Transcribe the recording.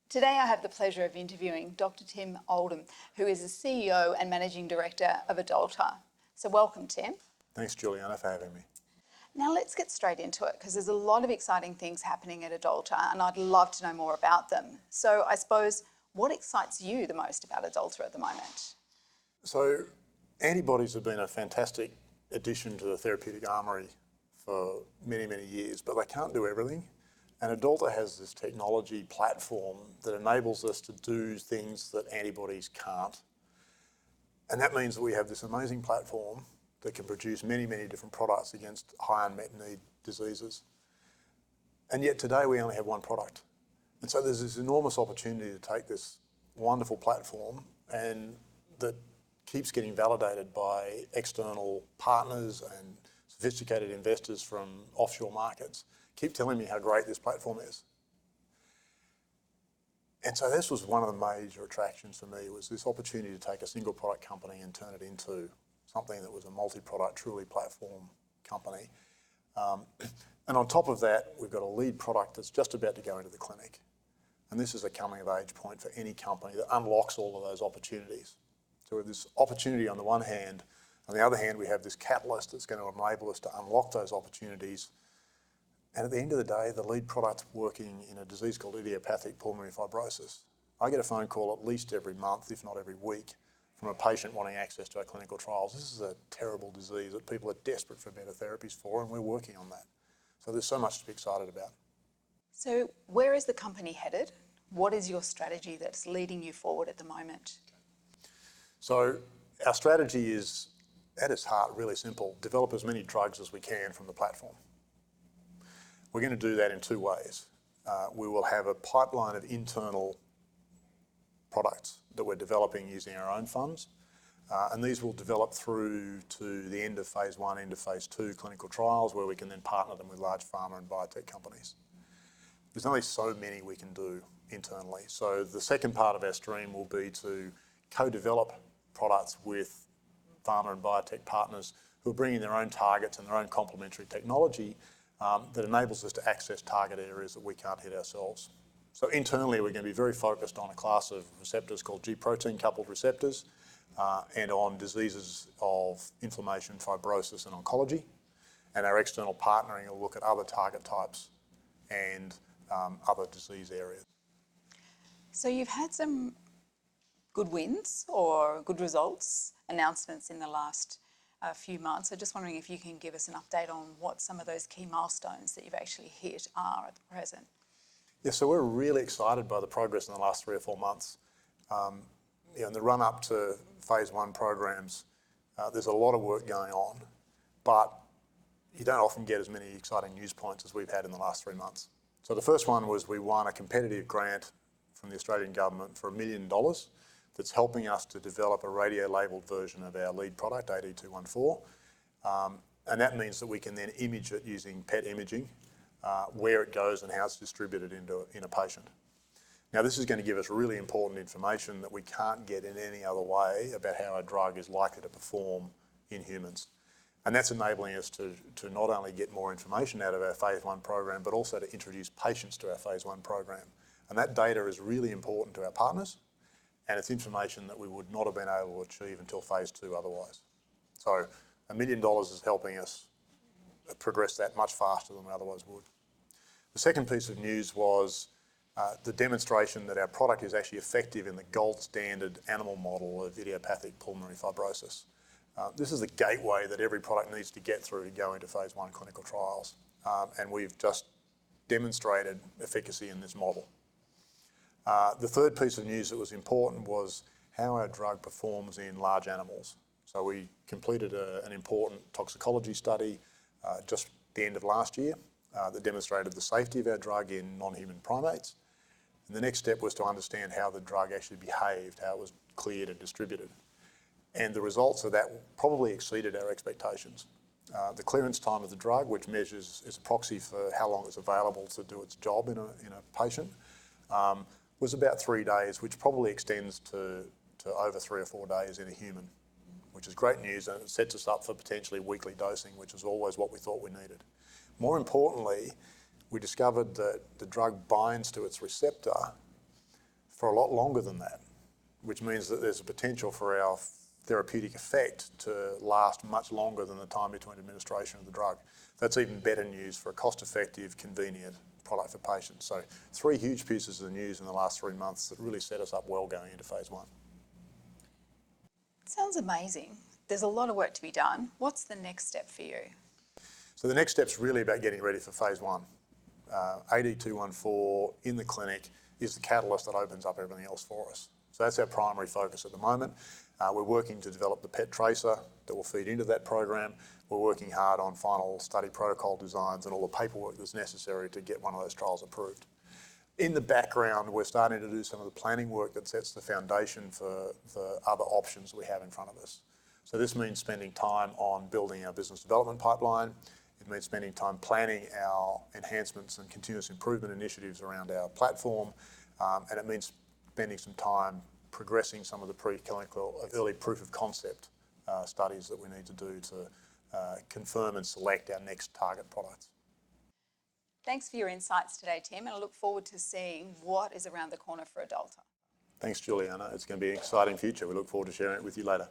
Today I have the pleasure of interviewing Dr. Tim Oldham, who is the CEO and Managing Director of Adalta. So welcome, Tim. Thanks, Juliana, for having me. Now let's get straight into it because there's a lot of exciting things happening at Adalta and I'd love to know more about them. So I suppose, what excites you the most about Adalta at the moment? So antibodies have been a fantastic addition to the therapeutic armoury for many, many years, but they can't do everything. And Adalta has this technology platform that enables us to do things that antibodies can't. And that means that we have this amazing platform that can produce many, many different products against high unmet need diseases. And yet today we only have one product. And so there's this enormous opportunity to take this wonderful platform and that keeps getting validated by external partners and sophisticated investors from offshore markets, keep telling me how great this platform is. And so this was one of the major attractions for me, was this opportunity to take a single product company and turn it into something that was a multi-product, truly platform company. And on top of that, we've got a lead product that's just about to go into the clinic. And this is a coming of age point for any company that unlocks all of those opportunities. So we have this opportunity on the one hand, on the other hand, we have this catalyst that's going to enable us to unlock those opportunities. And at the end of the day, the lead product's working in a disease called idiopathic pulmonary fibrosis. I get a phone call at least every month, if not every week, from a patient wanting access to our clinical trials. This is a terrible disease that people are desperate for better therapies for, and we're working on that. So there's so much to be excited about. So where is the company headed? What is your strategy that's leading you forward at the moment? So our strategy is, at its heart, really simple: develop as many drugs as we can from the platform. We're going to do that in two ways. We will have a pipeline of internal products that we're developing using our own funds, and these will develop through to the end of phase 1, end of phase 2 clinical trials, where we can then partner them with large pharma and biotech companies. There's only so many we can do internally. So the second part of our stream will be to co-develop products with pharma and biotech partners who are bringing their own targets and their own complementary technology that enables us to access target areas that we can't hit ourselves. So internally, we're going to be very focused on a class of receptors called G-protein coupled receptors and on diseases of inflammation, fibrosis and oncology. And our external partnering will look at other target types and other disease areas. So you've had some good wins or good results, announcements in the last few months. So just wondering if you can give us an update on what some of those key milestones that you've actually hit are at the present. Yeah, so we're really excited by the progress in the last 3 or 4 months. In the run-up to phase 1 programs, there's a lot of work going on, but you don't often get as many exciting news points as we've had in the last 3 months. So the first one was we won a competitive grant from the Australian government for $1 million that's helping us to develop a radio-labelled version of our lead product, AD214. And that means that we can then image it using PET imaging, where it goes and how it's distributed in a patient. Now, this is going to give us really important information that we can't get in any other way about how a drug is likely to perform in humans. And that's enabling us to not only get more information out of our phase 1 program, but also to introduce patients to our phase 1 program. And that data is really important to our partners, and it's information that we would not have been able to achieve until phase 2 otherwise. So $1 million is helping us progress that much faster than we otherwise would. The second piece of news was the demonstration that our product is actually effective in the gold standard animal model of idiopathic pulmonary fibrosis. This is the gateway that every product needs to get through to go into phase 1 clinical trials. And we've just demonstrated efficacy in this model. The third piece of news that was important was how our drug performs in large animals. So we completed an important toxicology study just the end of last year that demonstrated the safety of our drug in non-human primates. And the next step was to understand how the drug actually behaved, how it was cleared and distributed. And the results of that probably exceeded our expectations. The clearance time of the drug, which measures is a proxy for how long it's available to do its job in a patient, was about 3 days, which probably extends to over 3 or 4 days in a human, which is great news, and it sets us up for potentially weekly dosing, which is always what we thought we needed. More importantly, we discovered that the drug binds to its receptor for a lot longer than that, which means that there's a potential for our therapeutic effect to last much longer than the time between administration of the drug. That's even better news for a cost-effective, convenient product for patients. So 3 huge pieces of news in the last 3 months that really set us up well going into phase 1. Sounds amazing. There's a lot of work to be done. What's the next step for you? So the next step's really about getting ready for phase 1. AD214 in the clinic is the catalyst that opens up everything else for us. So that's our primary focus at the moment. We're working to develop the PET tracer that will feed into that program. We're working hard on final study protocol designs and all the paperwork that's necessary to get one of those trials approved. In the background, we're starting to do some of the planning work that sets the foundation for the other options we have in front of us. So this means spending time on building our business development pipeline. It means spending time planning our enhancements and continuous improvement initiatives around our platform. And it means spending some time progressing some of the preclinical early proof of concept studies that we need to do to confirm and select our next target products. Thanks for your insights today, Tim, and I look forward to seeing what is around the corner for Adalta. Thanks, Juliana. It's going to be an exciting future. We look forward to sharing it with you later.